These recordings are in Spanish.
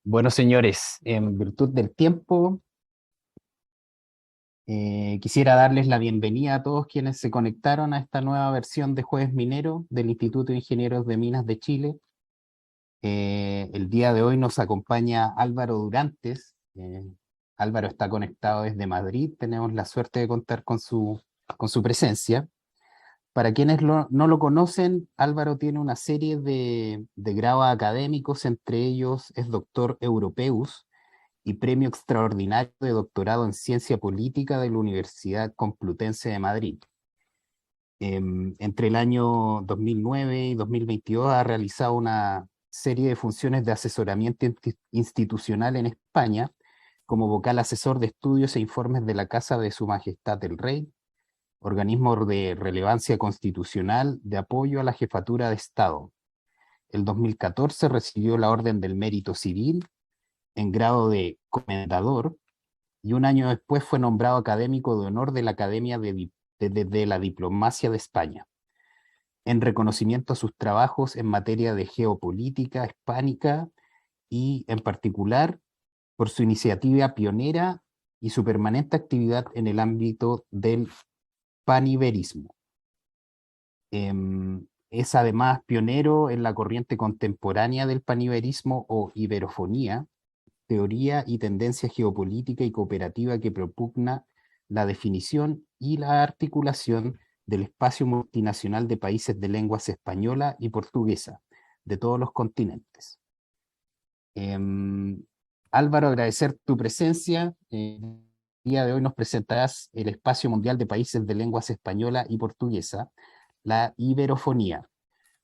Bueno, señores, en virtud del tiempo, quisiera darles la bienvenida a todos quienes se conectaron a esta nueva versión de Jueves Minero del Instituto de Ingenieros de Minas de Chile. El día de hoy nos acompaña Álvaro Durantes. Álvaro está conectado desde Madrid. Tenemos la suerte de contar con su presencia. Para quienes no lo conocen, Álvaro tiene una serie de grados académicos, entre ellos es doctor Europeus y premio extraordinario de doctorado en Ciencia Política de la Universidad Complutense de Madrid. Entre el año 2009 y 2022 ha realizado una serie de funciones de asesoramiento institucional en España, como vocal asesor de estudios e informes de la Casa de Su Majestad el Rey, organismo de relevancia constitucional de apoyo a la jefatura de Estado. El 2014 recibió la Orden del Mérito Civil en grado de comendador, y un año después fue nombrado académico de honor de la Academia de la Diplomacia de España, en reconocimiento a sus trabajos en materia de geopolítica hispánica y, en particular, por su iniciativa pionera y su permanente actividad en el ámbito del paniberismo. Es además pionero en la corriente contemporánea del paniberismo o iberofonía, teoría y tendencia geopolítica y cooperativa que propugna la definición y la articulación del espacio multinacional de países de lenguas española y portuguesa, de todos los continentes. Álvaro, agradecer tu presencia. El día de hoy nos presentarás el Espacio Mundial de Países de Lenguas Española y Portuguesa, la Iberofonía,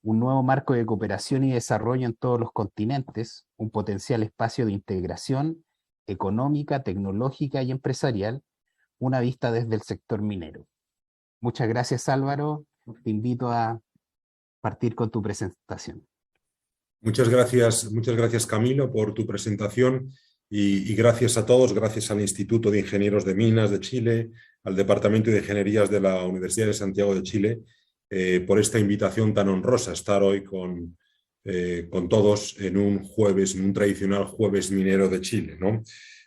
un nuevo marco de cooperación y desarrollo en todos los continentes, un potencial espacio de integración económica, tecnológica y empresarial, una vista desde el sector minero. Muchas gracias, Álvaro. Te invito a partir con tu presentación. Muchas gracias Camilo por tu presentación y gracias a todos, gracias al Instituto de Ingenieros de Minas de Chile, al Departamento de Ingenierías de la Universidad de Santiago de Chile, por esta invitación tan honrosa, estar hoy con todos en un tradicional jueves minero de Chile, ¿no?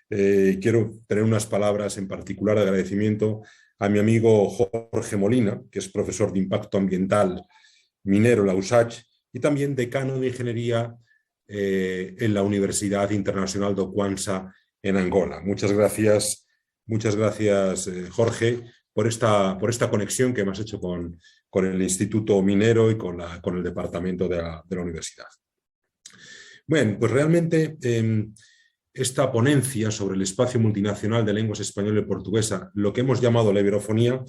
Quiero tener unas palabras en particular de agradecimiento a mi amigo Jorge Molina, que es profesor de Impacto Ambiental minero en la USACH y también decano de Ingeniería en la Universidad Internacional do Kwanza en Angola. Muchas gracias Jorge, por esta conexión que me has hecho con el Instituto Minero y con el Departamento de la Universidad. Bueno, pues realmente esta ponencia sobre el espacio multinacional de lenguas española y portuguesa, lo que hemos llamado la iberofonía,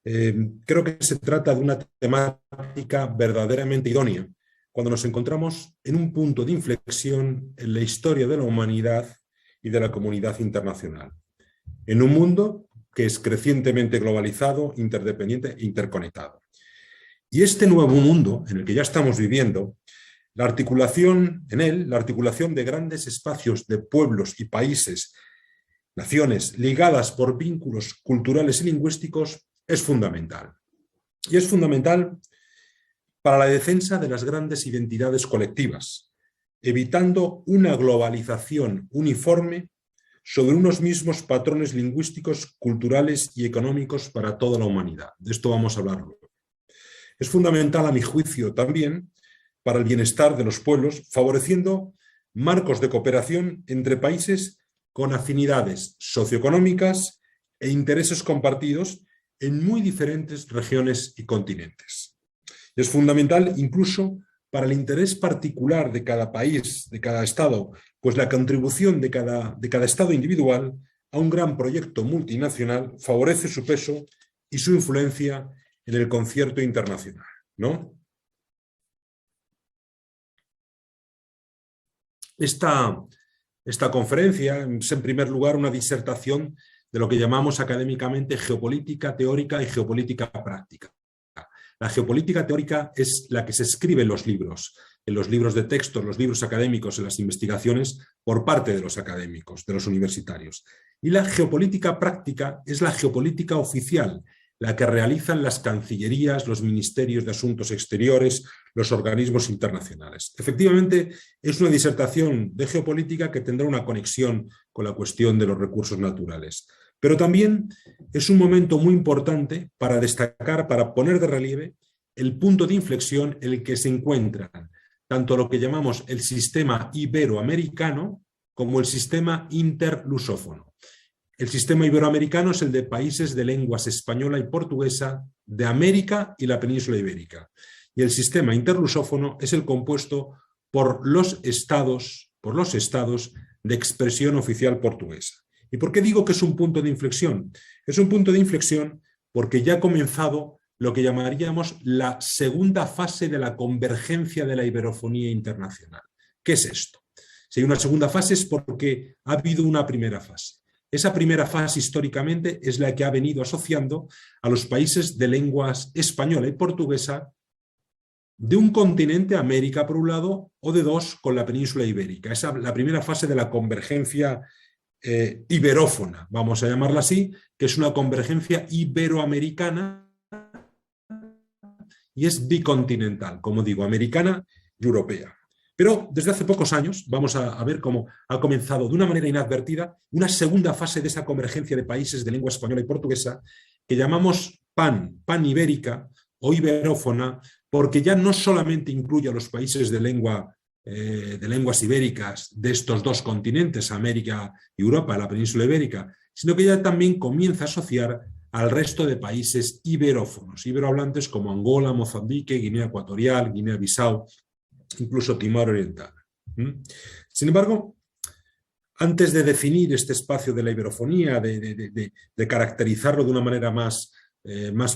creo que se trata de una temática verdaderamente idónea cuando nos encontramos en un punto de inflexión en la historia de la humanidad y de la comunidad internacional, en un mundo que es crecientemente globalizado, interdependiente e interconectado. Y este nuevo mundo en el que ya estamos viviendo, la articulación de grandes espacios de pueblos y países, naciones ligadas por vínculos culturales y lingüísticos, es fundamental. Y es fundamental para la defensa de las grandes identidades colectivas, evitando una globalización uniforme sobre unos mismos patrones lingüísticos, culturales y económicos para toda la humanidad. De esto vamos a hablar luego. Es fundamental, a mi juicio, también para el bienestar de los pueblos, favoreciendo marcos de cooperación entre países con afinidades socioeconómicas e intereses compartidos en muy diferentes regiones y continentes. Es fundamental incluso para el interés particular de cada país, de cada Estado, pues la contribución de cada Estado individual a un gran proyecto multinacional favorece su peso y su influencia en el concierto internacional, ¿no? Esta conferencia es, en primer lugar, una disertación de lo que llamamos académicamente geopolítica teórica y geopolítica práctica. La geopolítica teórica es la que se escribe en los libros de texto, en los libros académicos, en las investigaciones, por parte de los académicos, de los universitarios. Y la geopolítica práctica es la geopolítica oficial, la que realizan las cancillerías, los ministerios de Asuntos Exteriores, los organismos internacionales. Efectivamente, es una disertación de geopolítica que tendrá una conexión con la cuestión de los recursos naturales. Pero también es un momento muy importante para destacar, para poner de relieve el punto de inflexión en el que se encuentran tanto lo que llamamos el sistema iberoamericano como el sistema interlusófono. El sistema iberoamericano es el de países de lenguas española y portuguesa de América y la península ibérica. Y el sistema interlusófono es el compuesto por los estados de expresión oficial portuguesa. ¿Y por qué digo que es un punto de inflexión? Es un punto de inflexión porque ya ha comenzado lo que llamaríamos la segunda fase de la convergencia de la iberofonía internacional. ¿Qué es esto? Si hay una segunda fase es porque ha habido una primera fase. Esa primera fase históricamente es la que ha venido asociando a los países de lenguas española y portuguesa de un continente, América por un lado, o de dos con la península ibérica. Esa es la primera fase de la convergencia iberófona, vamos a llamarla así, que es una convergencia iberoamericana y es bicontinental, como digo, americana y europea. Pero desde hace pocos años vamos a ver cómo ha comenzado de una manera inadvertida una segunda fase de esa convergencia de países de lengua española y portuguesa que llamamos panibérica o iberófona, porque ya no solamente incluye a los países de lenguas ibéricas de estos dos continentes, América y Europa, la península ibérica, sino que ya también comienza a asociar al resto de países iberófonos, iberohablantes como Angola, Mozambique, Guinea Ecuatorial, Guinea-Bissau, incluso Timor Oriental. Sin embargo, antes de definir este espacio de la iberofonía, de caracterizarlo de una manera más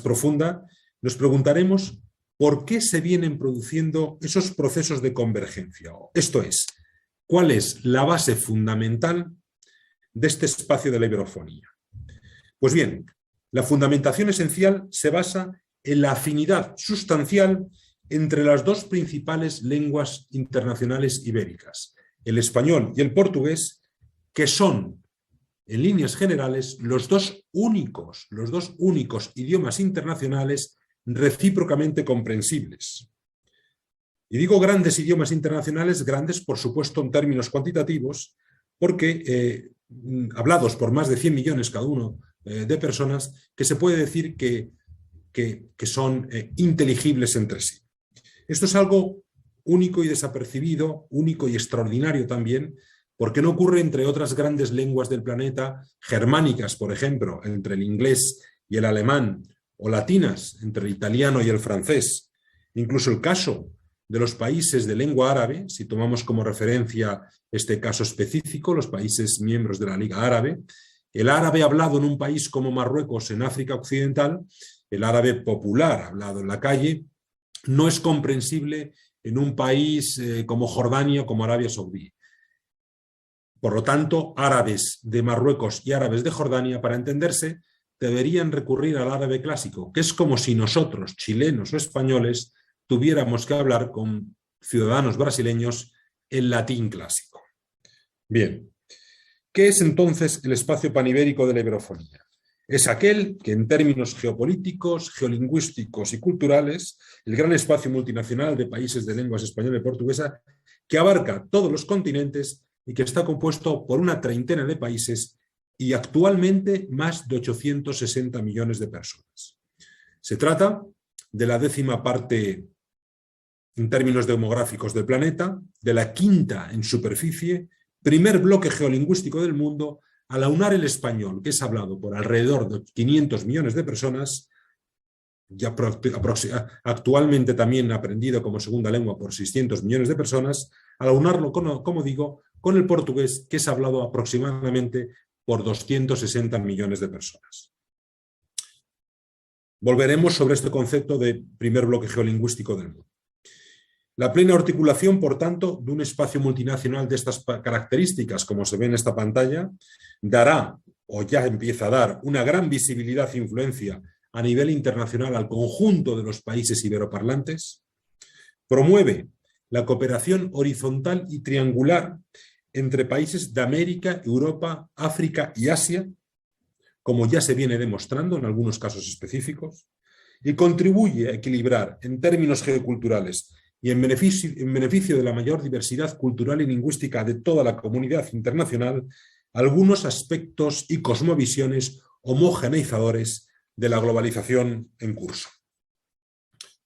profunda, nos preguntaremos por qué se vienen produciendo esos procesos de convergencia. Esto es, ¿cuál es la base fundamental de este espacio de la iberofonía? Pues bien, la fundamentación esencial se basa en la afinidad sustancial entre las dos principales lenguas internacionales ibéricas, el español y el portugués, que son, en líneas generales, los dos únicos idiomas internacionales recíprocamente comprensibles. Y digo grandes idiomas internacionales, grandes por supuesto en términos cuantitativos, porque hablados por más de 100 millones cada uno de personas, que se puede decir que son inteligibles entre sí. Esto es algo único y desapercibido, único y extraordinario también, porque no ocurre entre otras grandes lenguas del planeta, germánicas, por ejemplo, entre el inglés y el alemán, o latinas, entre el italiano y el francés. Incluso el caso de los países de lengua árabe, si tomamos como referencia este caso específico, los países miembros de la Liga Árabe, el árabe hablado en un país como Marruecos, en África Occidental, el árabe popular hablado en la calle, no es comprensible en un país como Jordania o como Arabia Saudí. Por lo tanto, árabes de Marruecos y árabes de Jordania, para entenderse, deberían recurrir al árabe clásico, que es como si nosotros, chilenos o españoles, tuviéramos que hablar con ciudadanos brasileños en latín clásico. Bien, ¿qué es entonces el espacio panibérico de la iberofonía? Es aquel que en términos geopolíticos, geolingüísticos y culturales, el gran espacio multinacional de países de lenguas española y portuguesa, que abarca todos los continentes y que está compuesto por una treintena de países y actualmente más de 860 millones de personas. Se trata de la 10ª parte en términos demográficos del planeta, de la 5ª en superficie, primer bloque geolingüístico del mundo, al aunar el español, que es hablado por alrededor de 500 millones de personas, ya actualmente también aprendido como segunda lengua por 600 millones de personas, al aunarlo, como digo, con el portugués, que es hablado aproximadamente por 260 millones de personas. Volveremos sobre este concepto de primer bloque geolingüístico del mundo. La plena articulación, por tanto, de un espacio multinacional de estas características, como se ve en esta pantalla, dará, o ya empieza a dar, una gran visibilidad e influencia a nivel internacional al conjunto de los países iberoparlantes, promueve la cooperación horizontal y triangular entre países de América, Europa, África y Asia, como ya se viene demostrando en algunos casos específicos, y contribuye a equilibrar en términos geoculturales y en beneficio de la mayor diversidad cultural y lingüística de toda la comunidad internacional algunos aspectos y cosmovisiones homogeneizadores de la globalización en curso.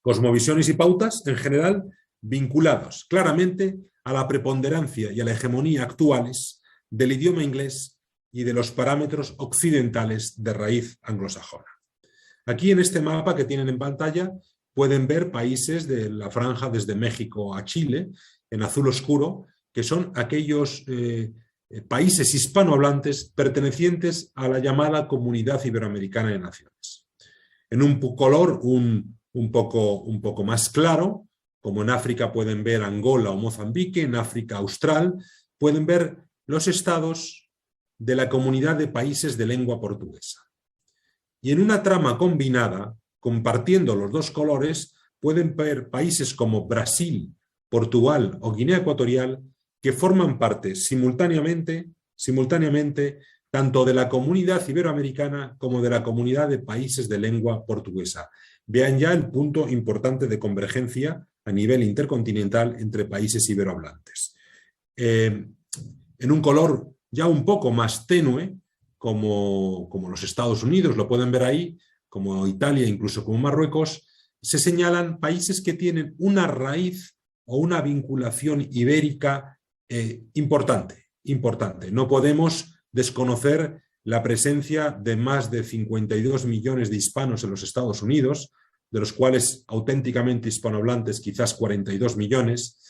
Cosmovisiones y pautas, en general, vinculados claramente a la preponderancia y a la hegemonía actuales del idioma inglés y de los parámetros occidentales de raíz anglosajona. Aquí en este mapa que tienen en pantalla pueden ver países de la franja desde México a Chile, en azul oscuro, que son aquellos países hispanohablantes pertenecientes a la llamada Comunidad Iberoamericana de Naciones. En un color un poco más claro, como en África pueden ver Angola o Mozambique, en África Austral pueden ver los estados de la Comunidad de Países de Lengua Portuguesa. Y en una trama combinada, compartiendo los dos colores, pueden ver países como Brasil, Portugal o Guinea Ecuatorial que forman parte simultáneamente tanto de la Comunidad Iberoamericana como de la Comunidad de Países de Lengua Portuguesa. Vean ya el punto importante de convergencia a nivel intercontinental entre países iberohablantes. En un color ya un poco más tenue, como los Estados Unidos, lo pueden ver ahí, como Italia, incluso como Marruecos, se señalan países que tienen una raíz o una vinculación ibérica importante. No podemos desconocer la presencia de más de 52 millones de hispanos en los Estados Unidos, de los cuales auténticamente hispanohablantes quizás 42 millones.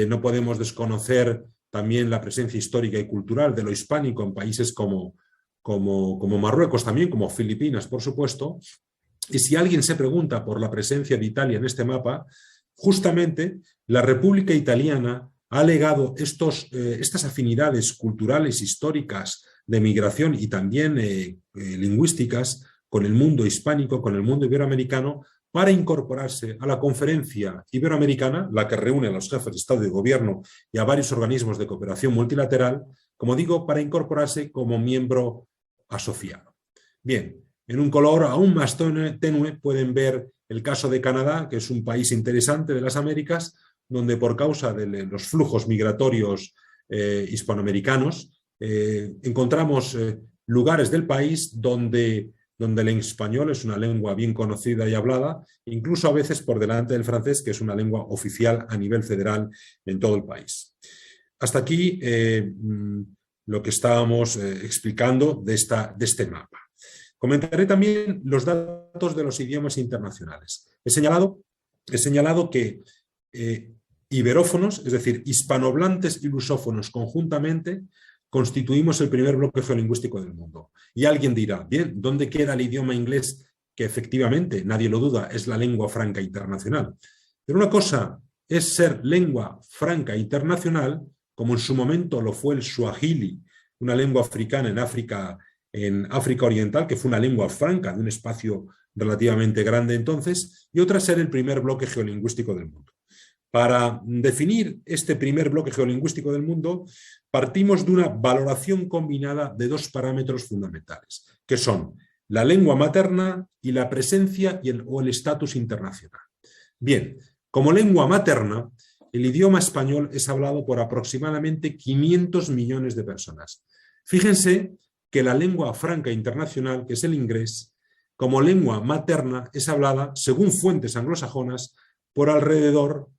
No podemos desconocer también la presencia histórica y cultural de lo hispánico en países como Marruecos también, como Filipinas, por supuesto. Y si alguien se pregunta por la presencia de Italia en este mapa, justamente la República Italiana ha legado estas afinidades culturales, históricas, de migración y también lingüísticas con el mundo hispánico, con el mundo iberoamericano, para incorporarse a la Conferencia Iberoamericana, la que reúne a los jefes de Estado y de Gobierno y a varios organismos de cooperación multilateral, como digo, para incorporarse como miembro asociado. Bien, en un color aún más tenue pueden ver el caso de Canadá, que es un país interesante de las Américas, donde por causa de los flujos migratorios hispanoamericanos encontramos lugares del país donde el español es una lengua bien conocida y hablada, incluso a veces por delante del francés, que es una lengua oficial a nivel federal en todo el país. Hasta aquí lo que estábamos explicando de este mapa. Comentaré también los datos de los idiomas internacionales. He señalado que iberófonos, es decir, hispanohablantes y lusófonos conjuntamente, constituimos el primer bloque geolingüístico del mundo. Y alguien dirá, bien, ¿dónde queda el idioma inglés? Que efectivamente, nadie lo duda, es la lengua franca internacional. Pero una cosa es ser lengua franca internacional, como en su momento lo fue el suajili, una lengua africana en África Oriental, que fue una lengua franca de un espacio relativamente grande entonces, y otra ser el primer bloque geolingüístico del mundo. Para definir este primer bloque geolingüístico del mundo, partimos de una valoración combinada de dos parámetros fundamentales, que son la lengua materna y la presencia o el estatus internacional. Bien, como lengua materna, el idioma español es hablado por aproximadamente 500 millones de personas. Fíjense que la lengua franca internacional, que es el inglés, como lengua materna es hablada, según fuentes anglosajonas, por alrededor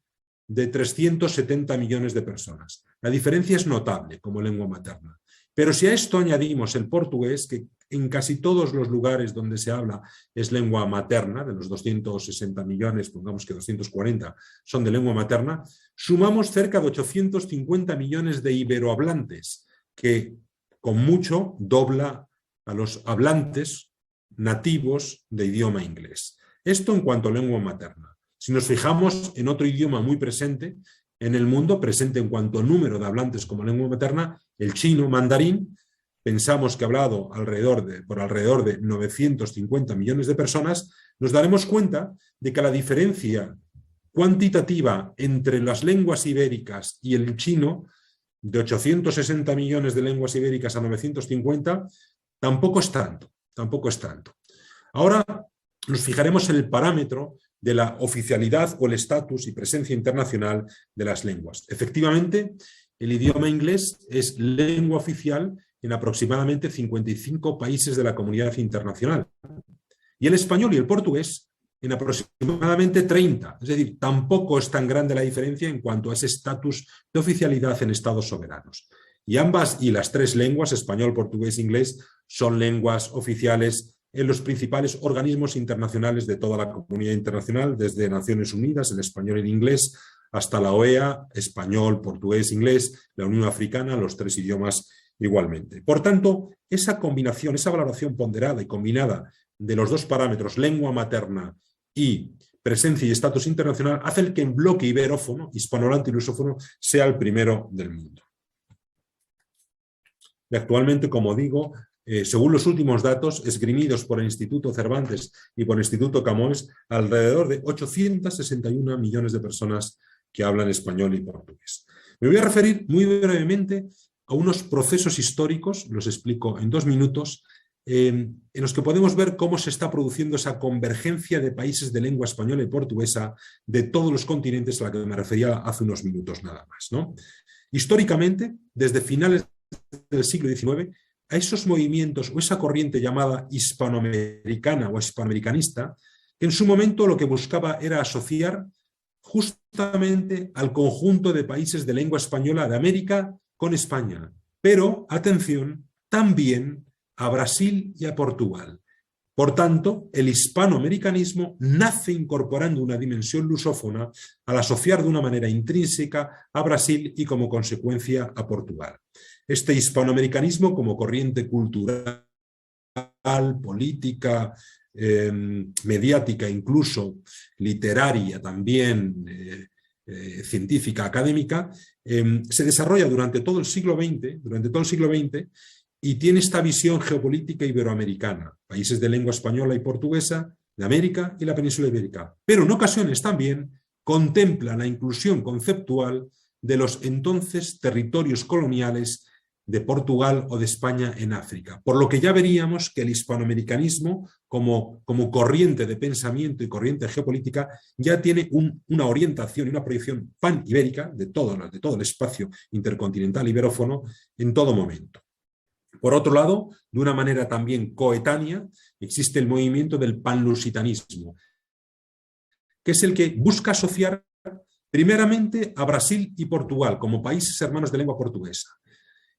de 370 millones de personas. La diferencia es notable como lengua materna. Pero si a esto añadimos el portugués, que en casi todos los lugares donde se habla es lengua materna, de los 260 millones, pongamos que 240 son de lengua materna, sumamos cerca de 850 millones de iberohablantes, que con mucho dobla a los hablantes nativos de idioma inglés. Esto en cuanto a lengua materna. Si nos fijamos en otro idioma muy presente en el mundo, presente en cuanto a número de hablantes como lengua materna, el chino mandarín, pensamos que hablado por alrededor de 950 millones de personas, nos daremos cuenta de que la diferencia cuantitativa entre las lenguas ibéricas y el chino, de 860 millones de lenguas ibéricas a 950, tampoco es tanto. tampoco es tanto. Ahora nos fijaremos en el parámetro de la oficialidad o el estatus y presencia internacional de las lenguas. Efectivamente, el idioma inglés es lengua oficial en aproximadamente 55 países de la comunidad internacional. Y el español y el portugués en aproximadamente 30. Es decir, tampoco es tan grande la diferencia en cuanto a ese estatus de oficialidad en estados soberanos. Y ambas, y las tres lenguas, español, portugués e inglés, son lenguas oficiales en los principales organismos internacionales de toda la comunidad internacional, desde Naciones Unidas, el español y el inglés, hasta la OEA, español, portugués, inglés, la Unión Africana, los tres idiomas igualmente. Por tanto, esa combinación, esa valoración ponderada y combinada de los dos parámetros, lengua materna y presencia y estatus internacional, hace que el bloque iberófono, hispanohablante y lusófono, sea el primero del mundo. Y actualmente, como digo, según los últimos datos esgrimidos por el Instituto Cervantes y por el Instituto Camões, alrededor de 861 millones de personas que hablan español y portugués. Me voy a referir muy brevemente a unos procesos históricos, los explico en 2 minutos, en los que podemos ver cómo se está produciendo esa convergencia de países de lengua española y portuguesa de todos los continentes a la que me refería hace unos minutos nada más, ¿no? Históricamente, desde finales del siglo XIX, a esos movimientos o esa corriente llamada hispanoamericana o hispanoamericanista, que en su momento lo que buscaba era asociar justamente al conjunto de países de lengua española de América con España, pero, atención, también a Brasil y a Portugal. Por tanto, el hispanoamericanismo nace incorporando una dimensión lusófona al asociar de una manera intrínseca a Brasil y como consecuencia a Portugal. Este hispanoamericanismo como corriente cultural, política, mediática, incluso literaria, también científica, académica, se desarrolla durante todo el siglo XX, y tiene esta visión geopolítica iberoamericana, países de lengua española y portuguesa, de América y la península ibérica. Pero en ocasiones también contempla la inclusión conceptual de los entonces territorios coloniales de Portugal o de España en África. Por lo que ya veríamos que el hispanoamericanismo, como corriente de pensamiento y corriente geopolítica, ya tiene una orientación y una proyección pan-ibérica de todo el espacio intercontinental iberófono en todo momento. Por otro lado, de una manera también coetánea, existe el movimiento del panlusitanismo, que es el que busca asociar primeramente a Brasil y Portugal como países hermanos de lengua portuguesa.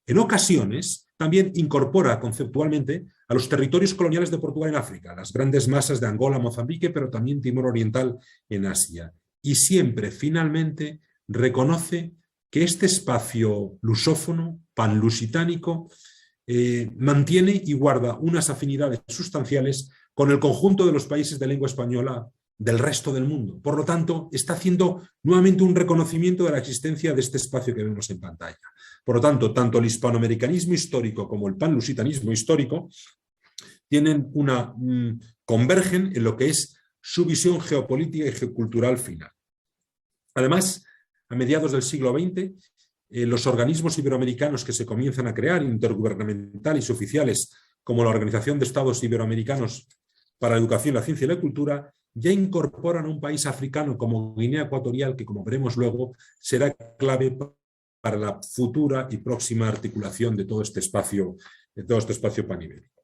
En ocasiones, también incorpora conceptualmente a los territorios coloniales de Portugal en África, las grandes masas de Angola, Mozambique, pero también Timor Oriental en Asia. Y siempre, finalmente, reconoce que este espacio lusófono, panlusitánico, mantiene y guarda unas afinidades sustanciales con el conjunto de los países de lengua española del resto del mundo. Por lo tanto, está haciendo nuevamente un reconocimiento de la existencia de este espacio que vemos en pantalla. Por lo tanto, tanto el hispanoamericanismo histórico como el panlusitanismo histórico tienen convergen en lo que es su visión geopolítica y geocultural final. Además, a mediados del siglo XX, los organismos iberoamericanos que se comienzan a crear, intergubernamentales y oficiales, como la Organización de Estados Iberoamericanos para la Educación, la Ciencia y la Cultura, ya incorporan a un país africano como Guinea Ecuatorial, que, como veremos luego, será clave para la futura y próxima articulación de todo este espacio panibérico.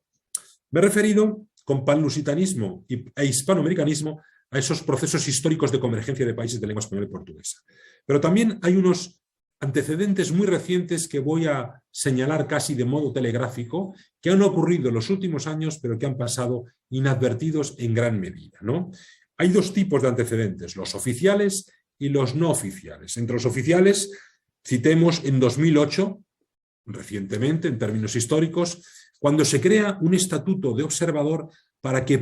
Me he referido con panlusitanismo e hispanoamericanismo a esos procesos históricos de convergencia de países de lengua española y portuguesa. Pero también hay unos antecedentes muy recientes que voy a señalar casi de modo telegráfico, que han ocurrido en los últimos años, pero que han pasado inadvertidos en gran medida, ¿no? Hay 2 tipos de antecedentes, los oficiales y los no oficiales. Entre los oficiales, citemos en 2008, recientemente, en términos históricos, cuando se crea un estatuto de observador para que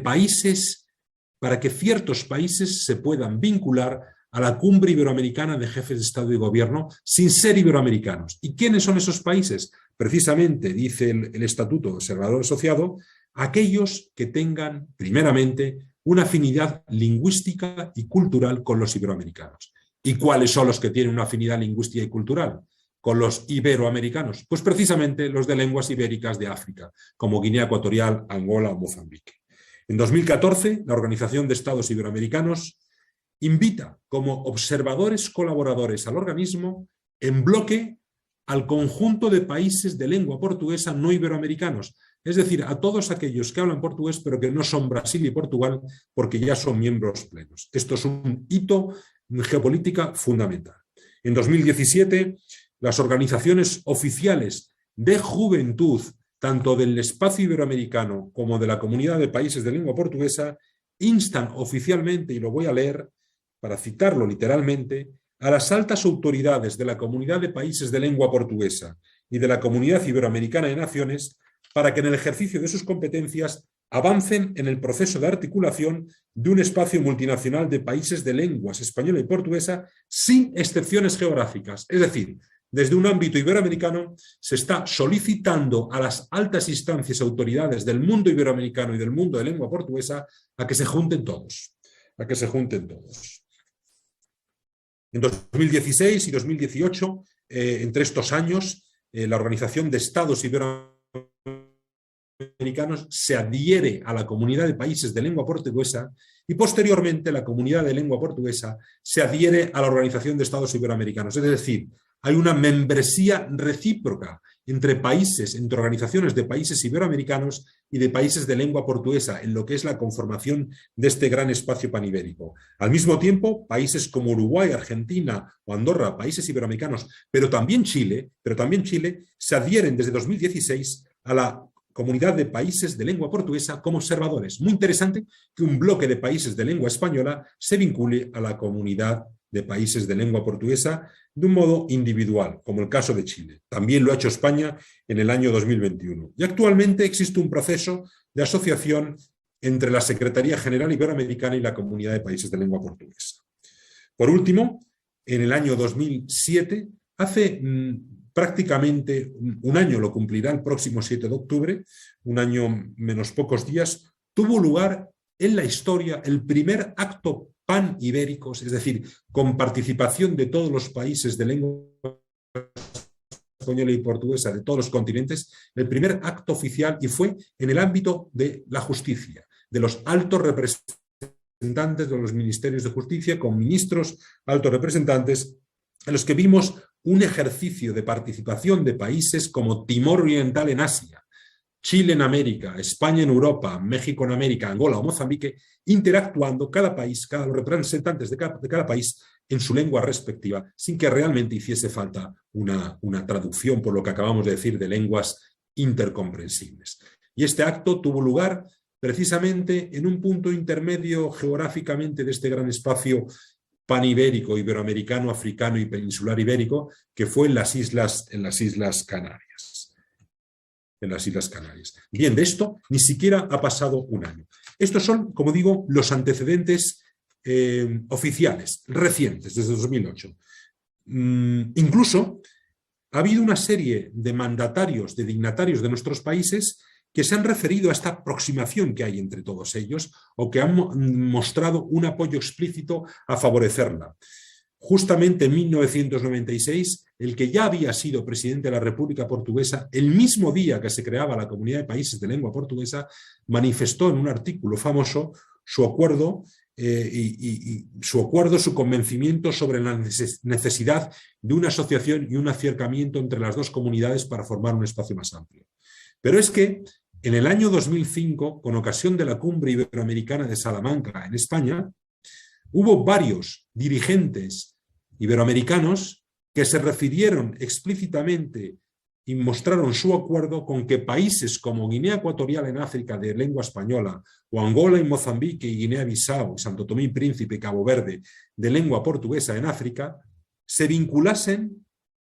ciertos países se puedan vincular a la cumbre iberoamericana de jefes de Estado y Gobierno sin ser iberoamericanos. ¿Y quiénes son esos países? Precisamente, dice el Estatuto de Observador Asociado, aquellos que tengan, primeramente, una afinidad lingüística y cultural con los iberoamericanos. ¿Y cuáles son los que tienen una afinidad lingüística y cultural? con los iberoamericanos? Pues precisamente los de lenguas ibéricas de África, como Guinea Ecuatorial, Angola o Mozambique. En 2014, la Organización de Estados Iberoamericanos invita como observadores colaboradores al organismo en bloque al conjunto de países de lengua portuguesa no iberoamericanos, es decir, a todos aquellos que hablan portugués pero que no son Brasil y Portugal porque ya son miembros plenos. Esto es un hito en geopolítica fundamental. En 2017, las organizaciones oficiales de juventud, tanto del espacio iberoamericano como de la Comunidad de Países de Lengua Portuguesa, instan oficialmente, y lo voy a leer para citarlo literalmente, a las altas autoridades de la Comunidad de Países de Lengua Portuguesa y de la Comunidad Iberoamericana de Naciones para que en el ejercicio de sus competencias avancen en el proceso de articulación de un espacio multinacional de países de lenguas española y portuguesa sin excepciones geográficas. Es decir, desde un ámbito iberoamericano se está solicitando a las altas instancias y autoridades del mundo iberoamericano y del mundo de lengua portuguesa a que se junten todos, En 2016 y 2018, entre estos años, la Organización de Estados Iberoamericanos se adhiere a la Comunidad de Países de Lengua Portuguesa y posteriormente la Comunidad de Lengua Portuguesa se adhiere a la Organización de Estados Iberoamericanos. Es decir, hay una membresía recíproca entre países, entre organizaciones de países iberoamericanos y de países de lengua portuguesa en lo que es la conformación de este gran espacio panibérico. Al mismo tiempo, países como Uruguay, Argentina o Andorra, países iberoamericanos, pero también Chile, se adhieren desde 2016 a la Comunidad de Países de Lengua Portuguesa como observadores. Muy interesante que un bloque de países de lengua española se vincule a la Comunidad de Países de Lengua Portuguesa de un modo individual, como el caso de Chile. También lo ha hecho España en el año 2021. Y actualmente existe un proceso de asociación entre la Secretaría General Iberoamericana y la Comunidad de Países de Lengua Portuguesa. Por último, en el año 2007, hace prácticamente un año, lo cumplirá el próximo 7 de octubre, un año menos pocos días, tuvo lugar en la historia el primer acto pan-ibéricos, es decir, con participación de todos los países de lengua española y portuguesa de todos los continentes, el primer acto oficial, y fue en el ámbito de la justicia, de los altos representantes de los ministerios de justicia, con ministros, altos representantes, en los que vimos un ejercicio de participación de países como Timor Oriental en Asia, Chile en América, España en Europa, México en América, Angola o Mozambique, interactuando cada país, los representantes de cada país en su lengua respectiva, sin que realmente hiciese falta una traducción, por lo que acabamos de decir, de lenguas intercomprensibles. Y este acto tuvo lugar precisamente en un punto intermedio geográficamente de este gran espacio panibérico, iberoamericano, africano y peninsular ibérico, que fue en las Islas Canarias. Bien, de esto ni siquiera ha pasado un año. Estos son, como digo, los antecedentes oficiales, recientes, desde 2008. Incluso ha habido una serie de mandatarios, de dignatarios de nuestros países que se han referido a esta aproximación que hay entre todos ellos o que han mostrado un apoyo explícito a favorecerla. Justamente en 1996, el que ya había sido presidente de la República Portuguesa, el mismo día que se creaba la Comunidad de Países de Lengua Portuguesa, manifestó en un artículo famoso su acuerdo, su convencimiento sobre la necesidad de una asociación y un acercamiento entre las dos comunidades para formar un espacio más amplio. Pero es que en el año 2005, con ocasión de la Cumbre Iberoamericana de Salamanca en España, hubo varios dirigentes iberoamericanos que se refirieron explícitamente y mostraron su acuerdo con que países como Guinea Ecuatorial en África de lengua española, o Angola y Mozambique y Guinea-Bissau, Santo Tomé y Príncipe y Cabo Verde de lengua portuguesa en África, se vinculasen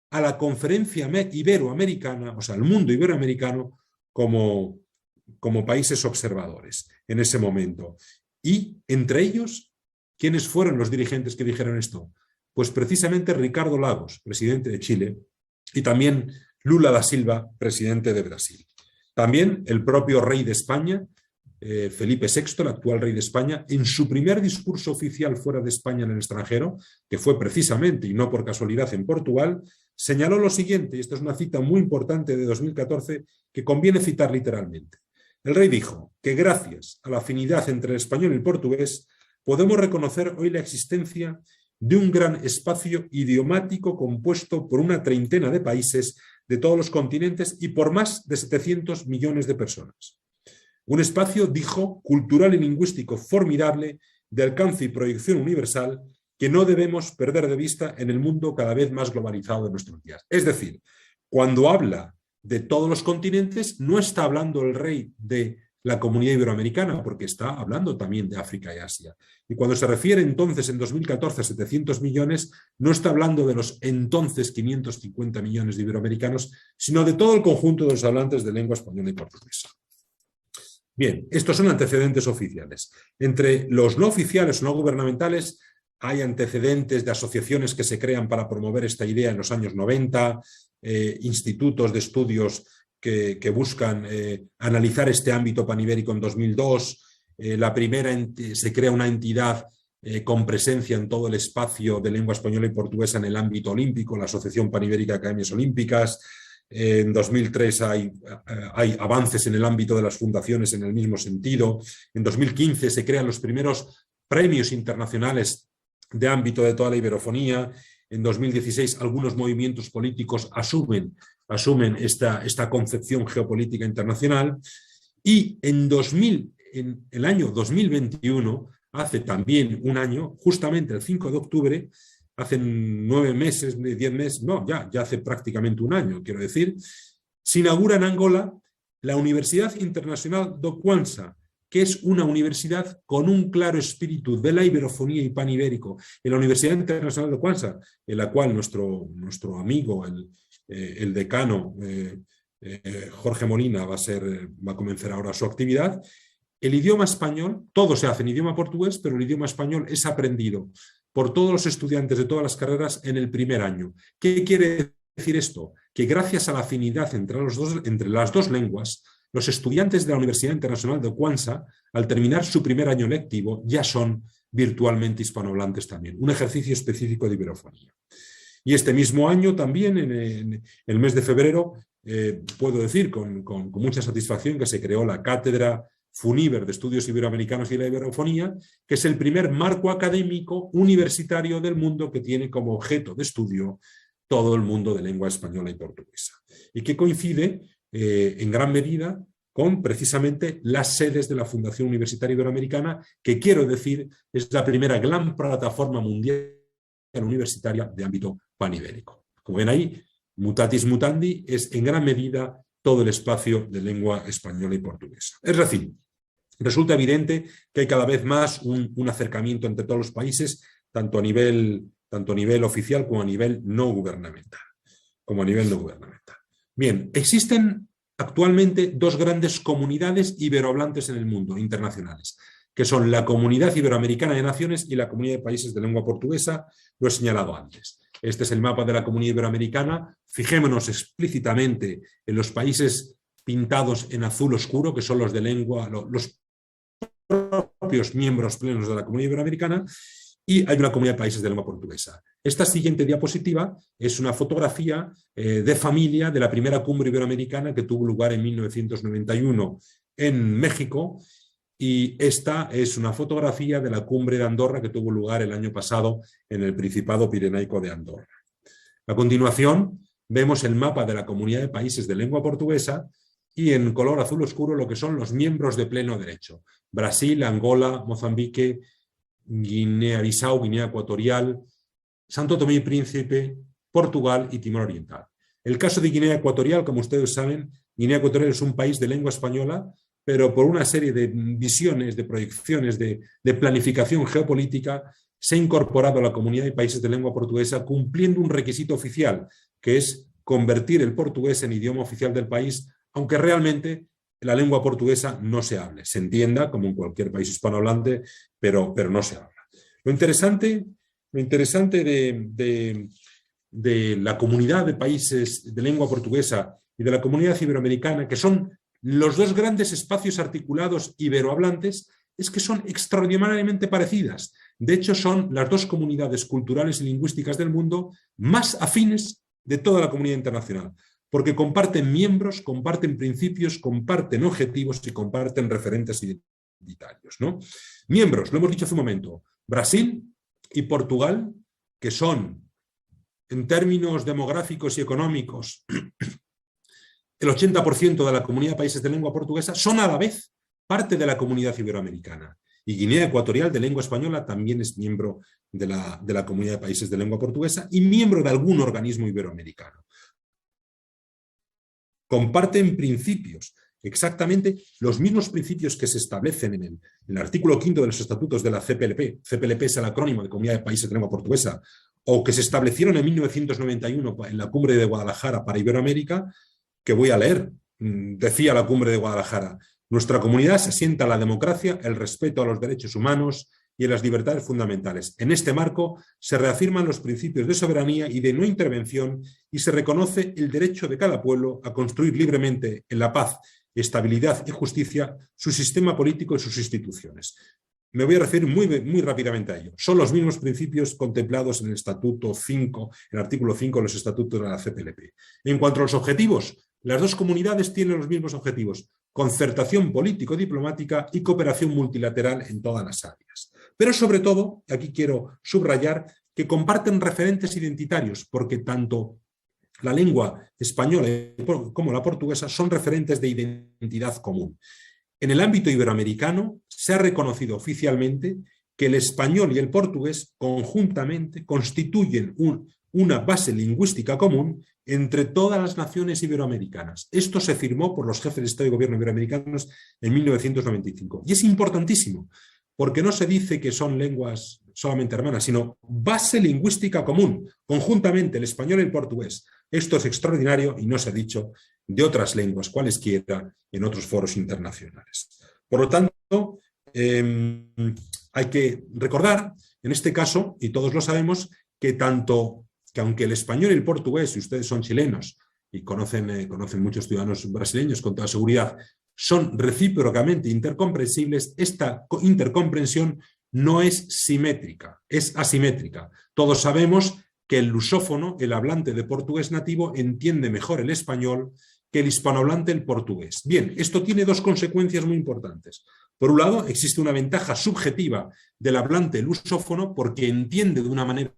a la Conferencia Iberoamericana, o sea, al mundo iberoamericano, como países observadores en ese momento. Y entre ellos, ¿quiénes fueron los dirigentes que dijeron esto? Pues precisamente Ricardo Lagos, presidente de Chile, y también Lula da Silva, presidente de Brasil. También el propio rey de España, Felipe VI, el actual rey de España, en su primer discurso oficial fuera de España en el extranjero, que fue precisamente, y no por casualidad, en Portugal, señaló lo siguiente, y esta es una cita muy importante de 2014 que conviene citar literalmente. El rey dijo que gracias a la afinidad entre el español y el portugués podemos reconocer hoy la existencia de un gran espacio idiomático compuesto por una treintena de países de todos los continentes y por más de 700 millones de personas. Un espacio, dijo, cultural y lingüístico formidable, de alcance y proyección universal, que no debemos perder de vista en el mundo cada vez más globalizado de nuestros días. Es decir, cuando habla de todos los continentes, no está hablando el rey de la comunidad iberoamericana, porque está hablando también de África y Asia. Y cuando se refiere entonces en 2014 a 700 millones, no está hablando de los entonces 550 millones de iberoamericanos, sino de todo el conjunto de los hablantes de lengua española y portuguesa. Bien, estos son antecedentes oficiales. Entre los no oficiales o no gubernamentales hay antecedentes de asociaciones que se crean para promover esta idea en los años 90, institutos de estudios que buscan analizar este ámbito panibérico en 2002. La primera se crea una entidad con presencia en todo el espacio de lengua española y portuguesa en el ámbito olímpico, la Asociación Panibérica de Academias Olímpicas. En 2003 hay avances en el ámbito de las fundaciones en el mismo sentido. En 2015 se crean los primeros premios internacionales de ámbito de toda la iberofonía. En 2016 algunos movimientos políticos asumen esta concepción geopolítica internacional. Y en el año 2021, hace también un año, justamente el 5 de octubre, hace 9 meses, 10 meses, no, ya hace prácticamente un año, quiero decir, se inaugura en Angola la Universidad Internacional do Kwanza, que es una universidad con un claro espíritu de la iberofonía y panibérico. En la Universidad Internacional de Kwanza, en la cual nuestro amigo, el decano Jorge Molina va a comenzar ahora su actividad, el idioma español, todo se hace en idioma portugués, pero el idioma español es aprendido por todos los estudiantes de todas las carreras en el primer año. ¿Qué quiere decir esto? Que gracias a la afinidad entre las dos lenguas, los estudiantes de la Universidad Internacional de Kwanza, al terminar su primer año lectivo, ya son virtualmente hispanohablantes también. Un ejercicio específico de iberofonía. Y este mismo año también, en el mes de febrero, puedo decir con mucha satisfacción que se creó la Cátedra Funiver de Estudios Iberoamericanos y la Iberofonía, que es el primer marco académico universitario del mundo que tiene como objeto de estudio todo el mundo de lengua española y portuguesa. Y que coincide en gran medida con precisamente las sedes de la Fundación Universitaria Iberoamericana, que quiero decir es la primera gran plataforma mundial universitaria de ámbito panibérico. Como ven ahí, mutatis mutandi es en gran medida todo el espacio de lengua española y portuguesa. Es decir, resulta evidente que hay cada vez más un acercamiento entre todos los países, tanto a nivel oficial como a nivel no gubernamental. Bien, existen actualmente dos grandes comunidades iberohablantes en el mundo, internacionales, que son la Comunidad Iberoamericana de Naciones y la Comunidad de Países de Lengua Portuguesa. Lo he señalado antes. Este es el mapa de la Comunidad Iberoamericana. Fijémonos explícitamente en los países pintados en azul oscuro, que son los de lengua, los propios miembros plenos de la Comunidad Iberoamericana, y hay una comunidad de países de lengua portuguesa. Esta siguiente diapositiva es una fotografía de familia de la primera cumbre iberoamericana que tuvo lugar en 1991 en México, y esta es una fotografía de la cumbre de Andorra que tuvo lugar el año pasado en el Principado Pirenaico de Andorra. A continuación vemos el mapa de la Comunidad de Países de Lengua Portuguesa y en color azul oscuro lo que son los miembros de pleno derecho: Brasil, Angola, Mozambique, Guinea-Bissau, Guinea Ecuatorial, Santo Tomé y Príncipe, Portugal y Timor Oriental. El caso de Guinea Ecuatorial, como ustedes saben, Guinea Ecuatorial es un país de lengua española, pero por una serie de visiones, de proyecciones, de planificación geopolítica, se ha incorporado a la Comunidad de Países de Lengua Portuguesa cumpliendo un requisito oficial, que es convertir el portugués en idioma oficial del país, aunque realmente la lengua portuguesa no se hable. Se entienda, como en cualquier país hispanohablante, pero no se habla. Lo interesante de la Comunidad de Países de Lengua Portuguesa y de la Comunidad Iberoamericana, que son los dos grandes espacios articulados iberohablantes, es que son extraordinariamente parecidas. De hecho, son las dos comunidades culturales y lingüísticas del mundo más afines de toda la comunidad internacional, porque comparten miembros, comparten principios, comparten objetivos y comparten referentes identitarios, ¿no? Miembros, lo hemos dicho hace un momento, Brasil y Portugal, que son, en términos demográficos y económicos, el 80% de la comunidad de países de lengua portuguesa, son a la vez parte de la comunidad iberoamericana. Y Guinea Ecuatorial, de lengua española, también es miembro de la comunidad de países de lengua portuguesa y miembro de algún organismo iberoamericano. Comparten principios, exactamente los mismos principios que se establecen en el artículo 5 de los estatutos de la CPLP. CPLP es el acrónimo de Comunidad de Países de Lengua Portuguesa, o que se establecieron en 1991 en la Cumbre de Guadalajara para Iberoamérica, que voy a leer. Decía la Cumbre de Guadalajara: nuestra comunidad se asienta en la democracia, el respeto a los derechos humanos y en las libertades fundamentales. En este marco se reafirman los principios de soberanía y de no intervención y se reconoce el derecho de cada pueblo a construir libremente en la paz, estabilidad y justicia su sistema político y sus instituciones. Me voy a referir muy rápidamente a ello. Son los mismos principios contemplados en el Estatuto 5, en el artículo 5 de los estatutos de la CPLP. En cuanto a los objetivos, las dos comunidades tienen los mismos objetivos: concertación político-diplomática y cooperación multilateral en todas las áreas. Pero sobre todo, aquí quiero subrayar que comparten referentes identitarios, porque tanto la lengua española como la portuguesa son referentes de identidad común. En el ámbito iberoamericano se ha reconocido oficialmente que el español y el portugués conjuntamente constituyen una base lingüística común entre todas las naciones iberoamericanas. Esto se firmó por los jefes de Estado y Gobierno iberoamericanos en 1995. Y es importantísimo, porque no se dice que son lenguas solamente hermanas, sino base lingüística común, conjuntamente el español y el portugués. Esto es extraordinario y no se ha dicho de otras lenguas, cualesquiera, en otros foros internacionales. Por lo tanto, hay que recordar, en este caso, y todos lo sabemos, que aunque el español y el portugués, si ustedes son chilenos y conocen muchos ciudadanos brasileños con toda seguridad, son recíprocamente intercomprensibles, esta intercomprensión no es simétrica, es asimétrica. Todos sabemos que el lusófono, el hablante de portugués nativo, entiende mejor el español que el hispanohablante el portugués. Bien, esto tiene dos consecuencias muy importantes. Por un lado, existe una ventaja subjetiva del hablante lusófono porque entiende de una manera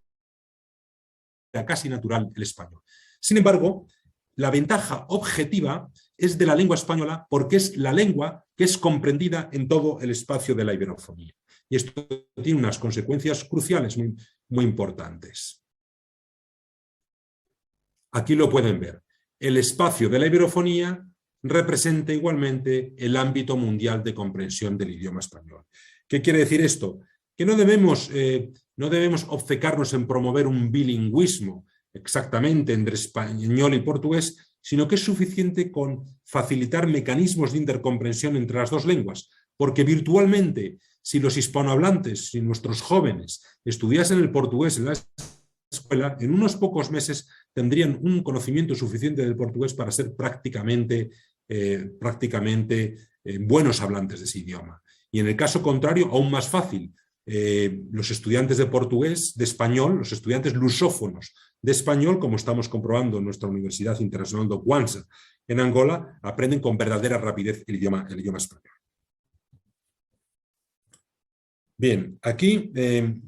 casi natural el español. Sin embargo, la ventaja objetiva es de la lengua española porque es la lengua que es comprendida en todo el espacio de la iberofonía. Y esto tiene unas consecuencias cruciales muy importantes. Aquí lo pueden ver. El espacio de la iberofonía representa igualmente el ámbito mundial de comprensión del idioma español. ¿Qué quiere decir esto? Que no debemos obcecarnos en promover un bilingüismo exactamente entre español y portugués, sino que es suficiente con facilitar mecanismos de intercomprensión entre las dos lenguas, porque virtualmente, si los hispanohablantes, si nuestros jóvenes estudiasen el portugués en la escuela, en unos pocos meses tendrían un conocimiento suficiente del portugués para ser prácticamente buenos hablantes de ese idioma. Y en el caso contrario, aún más fácil. Los estudiantes de portugués, de español, los estudiantes lusófonos de español, como estamos comprobando en nuestra Universidad Internacional de Kwanza en Angola, aprenden con verdadera rapidez el idioma español. Bien, aquí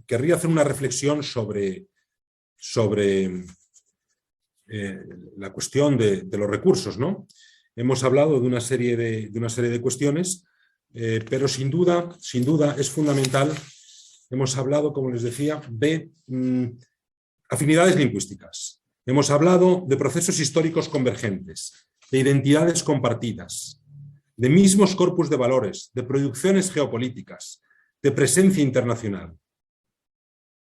querría hacer una reflexión sobre la cuestión de los recursos, ¿no? Hemos hablado de una serie de cuestiones, pero sin duda es fundamental. Hemos hablado, como les decía, de afinidades lingüísticas. Hemos hablado de procesos históricos convergentes, de identidades compartidas, de mismos corpus de valores, de producciones geopolíticas, de presencia internacional,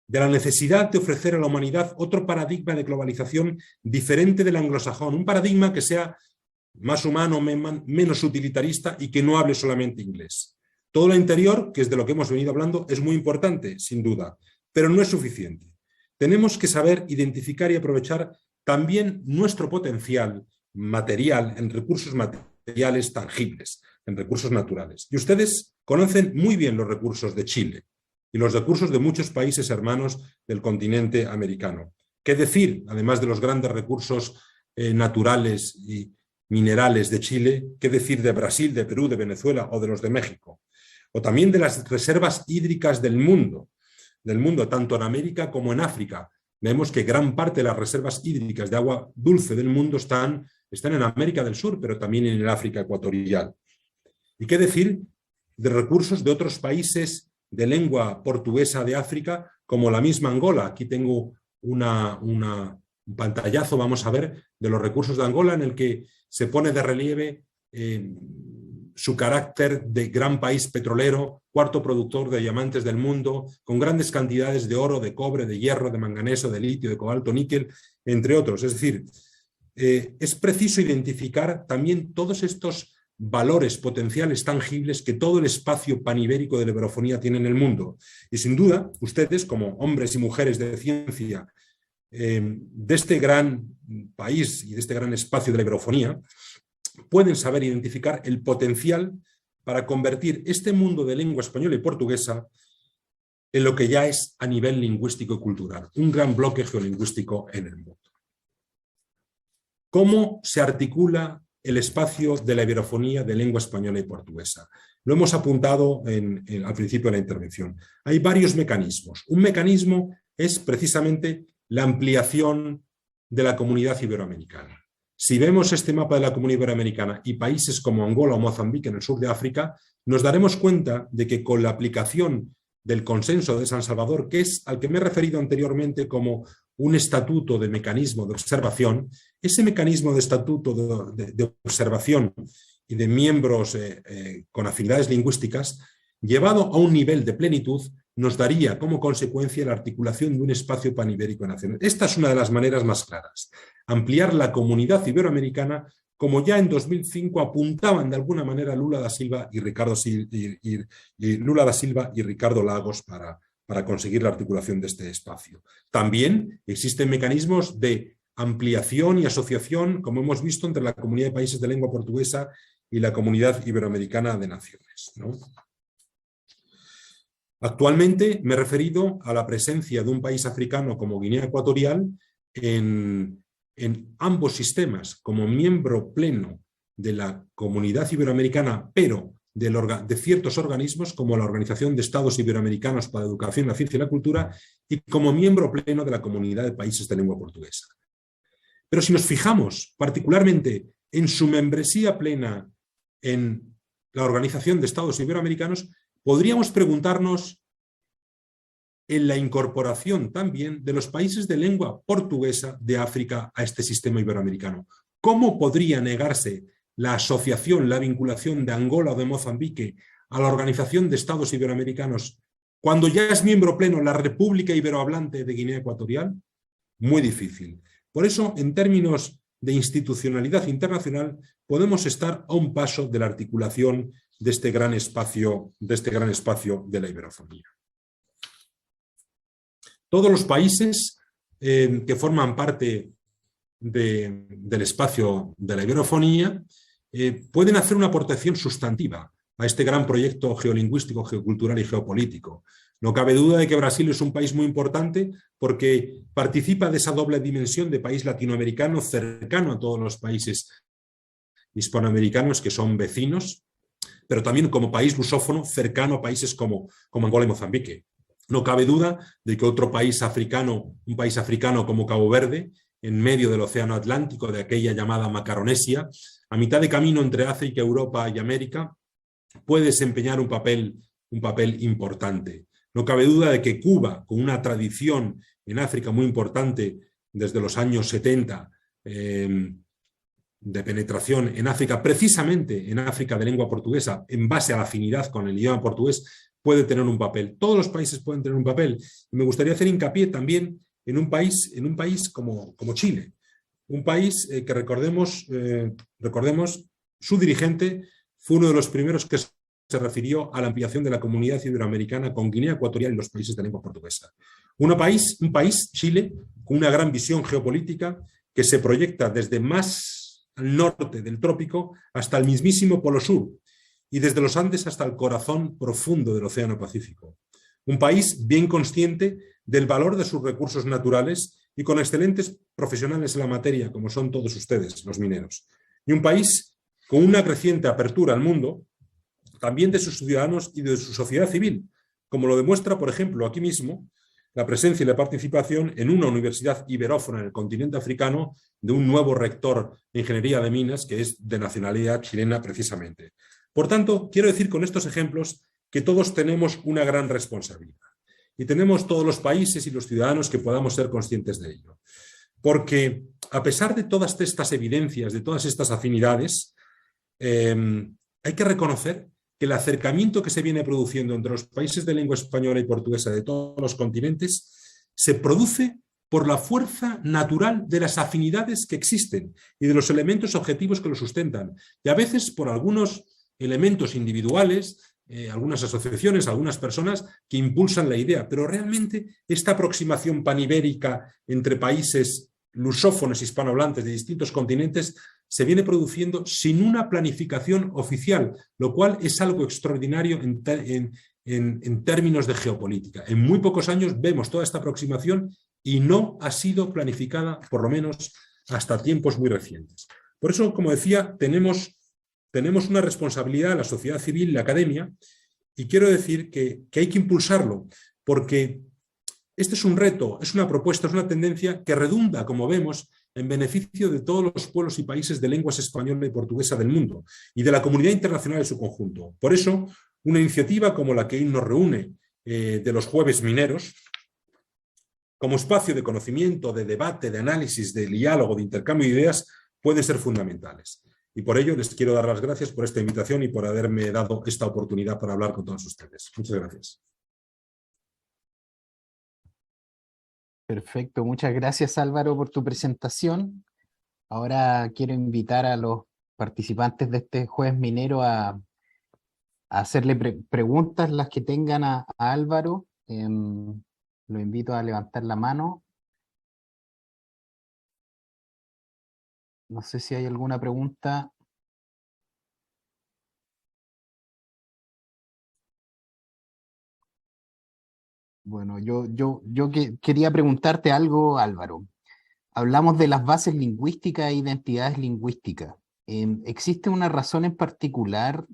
de la necesidad de ofrecer a la humanidad otro paradigma de globalización diferente del anglosajón, un paradigma que sea más humano, menos utilitarista y que no hable solamente inglés. Todo lo anterior, que es de lo que hemos venido hablando, es muy importante, sin duda, pero no es suficiente. Tenemos que saber identificar y aprovechar también nuestro potencial material en recursos materiales tangibles, en recursos naturales. Y ustedes conocen muy bien los recursos de Chile y los recursos de muchos países hermanos del continente americano. ¿Qué decir, además de los grandes recursos naturales y minerales de Chile, qué decir de Brasil, de Perú, de Venezuela o de los de México? O también de las reservas hídricas del mundo, tanto en América como en África. Vemos que gran parte de las reservas hídricas de agua dulce del mundo están en América del Sur, pero también en el África ecuatorial. ¿Y qué decir de recursos de otros países de lengua portuguesa de África, como la misma Angola? Aquí tengo un pantallazo, vamos a ver, de los recursos de Angola, en el que se pone de relieve su carácter de gran país petrolero, cuarto productor de diamantes del mundo, con grandes cantidades de oro, de cobre, de hierro, de manganeso, de litio, de cobalto, níquel, entre otros. Es decir, es preciso identificar también todos estos valores potenciales tangibles que todo el espacio panibérico de la iberofonía tiene en el mundo. Y sin duda, ustedes, como hombres y mujeres de ciencia de este gran país y de este gran espacio de la iberofonía, pueden saber identificar el potencial para convertir este mundo de lengua española y portuguesa en lo que ya es a nivel lingüístico y cultural, un gran bloque geolingüístico en el mundo. ¿Cómo se articula el espacio de la iberofonía de lengua española y portuguesa? Lo hemos apuntado al principio de la intervención. Hay varios mecanismos. Un mecanismo es precisamente la ampliación de la comunidad iberoamericana. Si vemos este mapa de la comunidad iberoamericana y países como Angola o Mozambique en el sur de África, nos daremos cuenta de que con la aplicación del consenso de San Salvador, que es al que me he referido anteriormente como un estatuto de mecanismo de observación, ese mecanismo de estatuto de observación y de miembros con afinidades lingüísticas, llevado a un nivel de plenitud, nos daría como consecuencia la articulación de un espacio panibérico nacional. Esta es una de las maneras más claras. Ampliar la comunidad iberoamericana, como ya en 2005 apuntaban de alguna manera Lula da Silva y Ricardo Lagos para conseguir la articulación de este espacio. También existen mecanismos de ampliación y asociación, como hemos visto, entre la comunidad de países de lengua portuguesa y la comunidad iberoamericana de naciones, ¿no? Actualmente me he referido a la presencia de un país africano como Guinea Ecuatorial en ambos sistemas, como miembro pleno de la comunidad iberoamericana, pero de ciertos organismos como la Organización de Estados Iberoamericanos para la Educación, la Ciencia y la Cultura, y como miembro pleno de la comunidad de países de lengua portuguesa. Pero si nos fijamos particularmente en su membresía plena en la Organización de Estados Iberoamericanos, podríamos preguntarnos en la incorporación también de los países de lengua portuguesa de África a este sistema iberoamericano. ¿Cómo podría negarse la asociación, la vinculación de Angola o de Mozambique a la Organización de Estados Iberoamericanos cuando ya es miembro pleno la República Iberohablante de Guinea Ecuatorial? Muy difícil. Por eso, en términos de institucionalidad internacional, podemos estar a un paso de la articulación de este gran espacio de la iberofonía. Todos los países que forman parte del espacio de la iberofonía pueden hacer una aportación sustantiva a este gran proyecto geolingüístico, geocultural y geopolítico. No cabe duda de que Brasil es un país muy importante porque participa de esa doble dimensión de país latinoamericano cercano a todos los países hispanoamericanos que son vecinos, pero también como país lusófono cercano a países como Angola y Mozambique. No cabe duda de que otro país africano, un país africano como Cabo Verde, en medio del Océano Atlántico, de aquella llamada Macaronesia, a mitad de camino entre África, Europa y América, puede desempeñar un papel importante. No cabe duda de que Cuba, con una tradición en África muy importante desde los años 70, de penetración en África, precisamente en África de lengua portuguesa, en base a la afinidad con el idioma portugués, puede tener un papel. Todos los países pueden tener un papel. Y me gustaría hacer hincapié también en un país como Chile. Un país que recordemos, su dirigente fue uno de los primeros que se refirió a la ampliación de la comunidad iberoamericana con Guinea Ecuatorial y los países de lengua portuguesa. Un país, Chile, con una gran visión geopolítica que se proyecta desde más al norte del trópico hasta el mismísimo Polo Sur y desde los Andes hasta el corazón profundo del Océano Pacífico. Un país bien consciente del valor de sus recursos naturales y con excelentes profesionales en la materia, como son todos ustedes, los mineros. Y un país con una creciente apertura al mundo, también de sus ciudadanos y de su sociedad civil, como lo demuestra, por ejemplo, aquí mismo, la presencia y la participación en una universidad iberófona en el continente africano de un nuevo rector de ingeniería de minas que es de nacionalidad chilena precisamente. Por tanto, quiero decir con estos ejemplos que todos tenemos una gran responsabilidad y tenemos todos los países y los ciudadanos que podamos ser conscientes de ello. Porque a pesar de todas estas evidencias, de todas estas afinidades, hay que reconocer que el acercamiento que se viene produciendo entre los países de lengua española y portuguesa de todos los continentes se produce por la fuerza natural de las afinidades que existen y de los elementos objetivos que lo sustentan, y a veces por algunos elementos individuales, algunas asociaciones, algunas personas que impulsan la idea, pero realmente esta aproximación panibérica entre países lusófonos hispanohablantes de distintos continentes se viene produciendo sin una planificación oficial, lo cual es algo extraordinario en términos de geopolítica. En muy pocos años vemos toda esta aproximación y no ha sido planificada, por lo menos hasta tiempos muy recientes. Por eso, como decía, tenemos una responsabilidad, la sociedad civil, la academia, y quiero decir que hay que impulsarlo, porque este es un reto, es una propuesta, es una tendencia que redunda, como vemos, en beneficio de todos los pueblos y países de lenguas española y portuguesa del mundo y de la comunidad internacional en su conjunto. Por eso, una iniciativa como la que hoy nos reúne de los Jueves Mineros, como espacio de conocimiento, de debate, de análisis, de diálogo, de intercambio de ideas, pueden ser fundamentales. Y por ello les quiero dar las gracias por esta invitación y por haberme dado esta oportunidad para hablar con todos ustedes. Muchas gracias. Perfecto, muchas gracias Álvaro por tu presentación. Ahora quiero invitar a los participantes de este Jueves Minero a hacerle preguntas, las que tengan a Álvaro. Lo invito a levantar la mano. No sé si hay alguna pregunta. Bueno, quería preguntarte algo, Álvaro. Hablamos de las bases lingüísticas e identidades lingüísticas. ¿Existe una razón en particular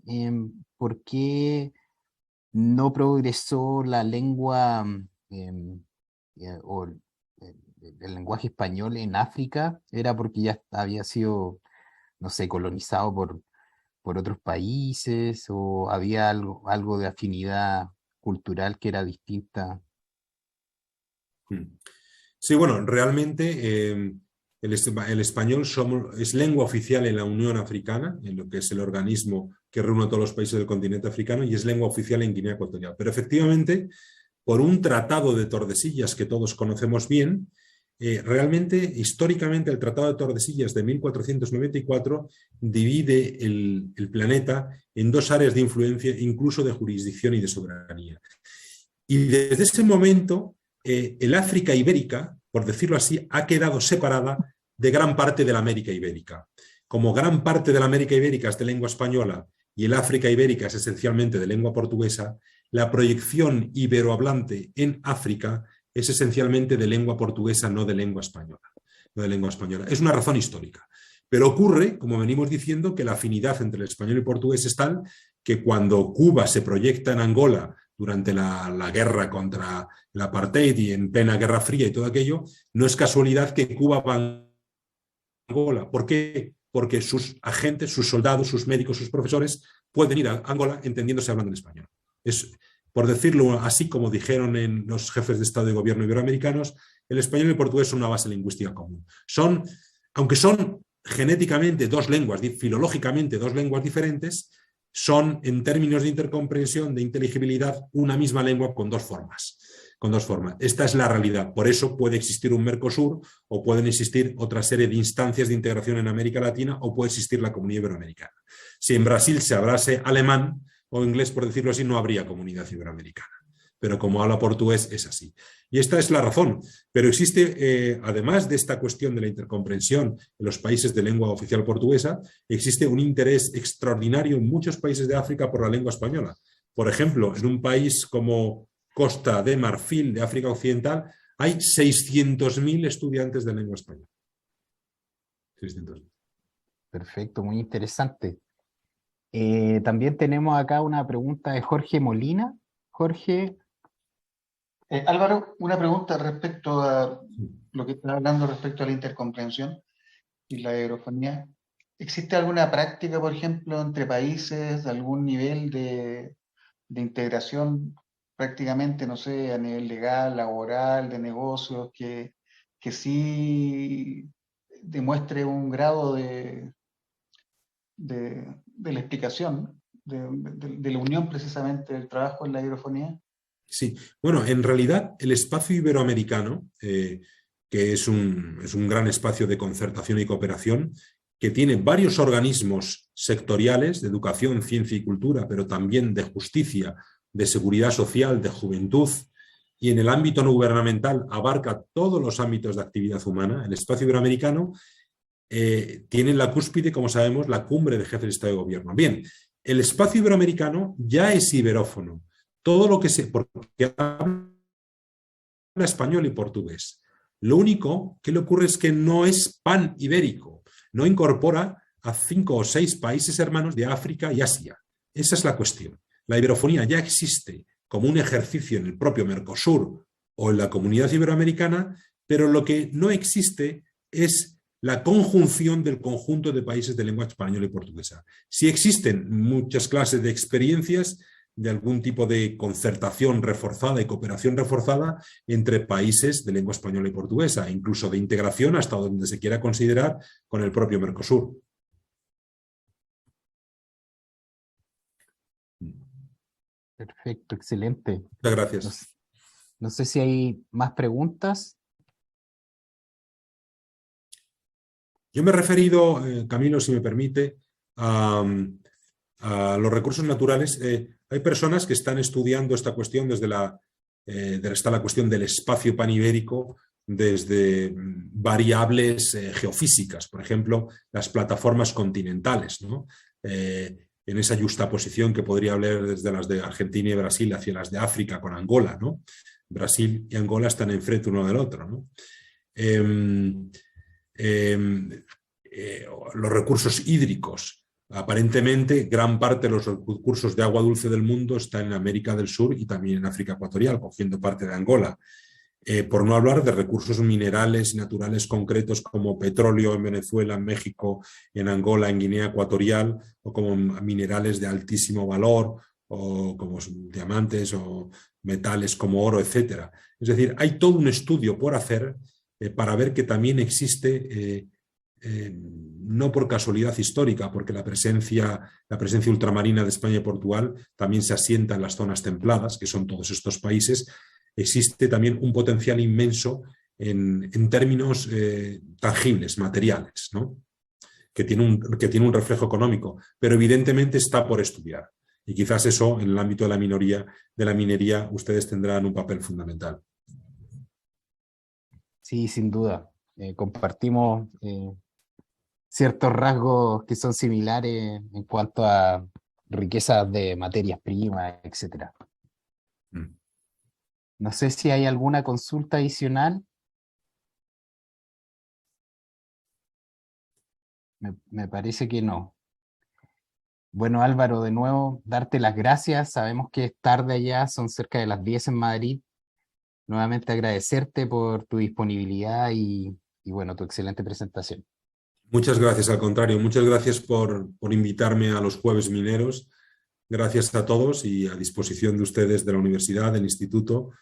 por qué no progresó la lengua o el lenguaje español en África? ¿Era porque ya había sido, no sé, colonizado por otros países o había algo de afinidad cultural que era distinta? Sí, bueno, realmente el español es lengua oficial en la Unión Africana, en lo que es el organismo que reúne a todos los países del continente africano, y es lengua oficial en Guinea Ecuatorial. Pero efectivamente, por un tratado de Tordesillas que todos conocemos bien, realmente, históricamente, el Tratado de Tordesillas de 1494 divide el planeta en dos áreas de influencia, incluso de jurisdicción y de soberanía. Y desde ese momento, el África ibérica, por decirlo así, ha quedado separada de gran parte de la América ibérica. Como gran parte de la América ibérica es de lengua española y el África ibérica es esencialmente de lengua portuguesa, la proyección iberohablante en África es esencialmente de lengua portuguesa, no de lengua española. No de lengua española. Es una razón histórica. Pero ocurre, como venimos diciendo, que la afinidad entre el español y el portugués es tal que cuando Cuba se proyecta en Angola durante la guerra contra el apartheid y en plena Guerra Fría y todo aquello, no es casualidad que Cuba va a Angola. ¿Por qué? Porque sus agentes, sus soldados, sus médicos, sus profesores pueden ir a Angola entendiéndose hablando en español. Es, por decirlo así como dijeron en los jefes de Estado y Gobierno iberoamericanos, el español y el portugués son una base lingüística común. Aunque son genéticamente dos lenguas, filológicamente dos lenguas diferentes, son, en términos de intercomprensión, de inteligibilidad, una misma lengua con dos formas. Esta es la realidad. Por eso puede existir un Mercosur o pueden existir otra serie de instancias de integración en América Latina o puede existir la comunidad iberoamericana. Si en Brasil se hablase alemán o inglés, por decirlo así, no habría comunidad iberoamericana. Pero como habla portugués es así. Y esta es la razón. Pero existe, además de esta cuestión de la intercomprensión en los países de lengua oficial portuguesa, existe un interés extraordinario en muchos países de África por la lengua española. Por ejemplo, en un país como Costa de Marfil, de África Occidental, hay 600.000 estudiantes de lengua española. 600.000. Perfecto, muy interesante. También tenemos acá una pregunta de Jorge Molina. Jorge, Álvaro, una pregunta respecto a lo que estás hablando respecto a la intercomprensión y la aerofonía. ¿Existe alguna práctica, por ejemplo, entre países, de algún nivel de integración prácticamente, no sé, a nivel legal, laboral, de negocios, que sí demuestre un grado de la explicación, de la unión precisamente del trabajo en la aerofonía? Sí, bueno, en realidad el espacio iberoamericano, que es un gran espacio de concertación y cooperación, que tiene varios organismos sectoriales de educación, ciencia y cultura, pero también de justicia, de seguridad social, de juventud, y en el ámbito no gubernamental abarca todos los ámbitos de actividad humana. El espacio iberoamericano tiene en la cúspide, como sabemos, la cumbre de jefes de Estado y Gobierno. Bien, el espacio iberoamericano ya es iberófono. Todo lo que porque habla español y portugués. Lo único que le ocurre es que no es pan-ibérico, no incorpora a 5 o 6 países hermanos de África y Asia. Esa es la cuestión. La iberofonía ya existe como un ejercicio en el propio Mercosur o en la Comunidad Iberoamericana, pero lo que no existe es la conjunción del conjunto de países de lengua española y portuguesa. Sí existen muchas clases de experiencias de algún tipo de concertación reforzada y cooperación reforzada entre países de lengua española y portuguesa, incluso de integración hasta donde se quiera considerar con el propio Mercosur. perfecto, excelente. Muchas gracias. No sé si hay más preguntas. Yo me he referido, Camilo, si me permite, a los recursos naturales. Hay personas que están estudiando esta cuestión desde está la cuestión del espacio panibérico desde variables geofísicas, por ejemplo, las plataformas continentales, ¿no? En esa justaposición que podría hablar desde las de Argentina y Brasil hacia las de África con Angola, ¿no? Brasil y Angola están enfrente uno del otro, ¿no? Los recursos hídricos. Aparentemente, gran parte de los recursos de agua dulce del mundo están en América del Sur y también en África ecuatorial, cogiendo parte de Angola. Por no hablar de recursos minerales naturales concretos como petróleo en Venezuela, en México, en Angola, en Guinea Ecuatorial, o como minerales de altísimo valor, o como diamantes o metales como oro, etc. Es decir, hay todo un estudio por hacer para ver que también existe, no por casualidad histórica, porque la presencia ultramarina de España y Portugal también se asienta en las zonas templadas, que son todos estos países. Existe también un potencial inmenso en términos tangibles, materiales, ¿no? que tiene un reflejo económico, pero evidentemente está por estudiar. Y quizás eso, en el ámbito de la minería, ustedes tendrán un papel fundamental. Sí, sin duda. Compartimos ciertos rasgos que son similares en cuanto a riquezas de materias primas, etc. No sé si hay alguna consulta adicional. Me parece que no. Bueno, Álvaro, de nuevo, darte las gracias. Sabemos que es tarde allá, son cerca de las 10 en Madrid. Nuevamente agradecerte por tu disponibilidad y bueno, tu excelente presentación. Muchas gracias, al contrario. Muchas gracias por invitarme a los Jueves Mineros. Gracias a todos y a disposición de ustedes de la universidad, del instituto,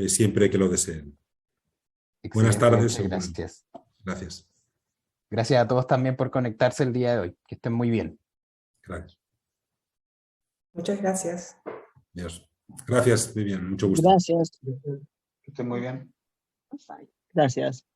siempre que lo deseen. Excelente, Buenas tardes. muchas gracias. Gracias. Gracias a todos también por conectarse el día de hoy. Que estén muy bien. Gracias. Muchas gracias. Adiós. Gracias, Vivian. Mucho gusto. Gracias. Que estén muy bien. Gracias.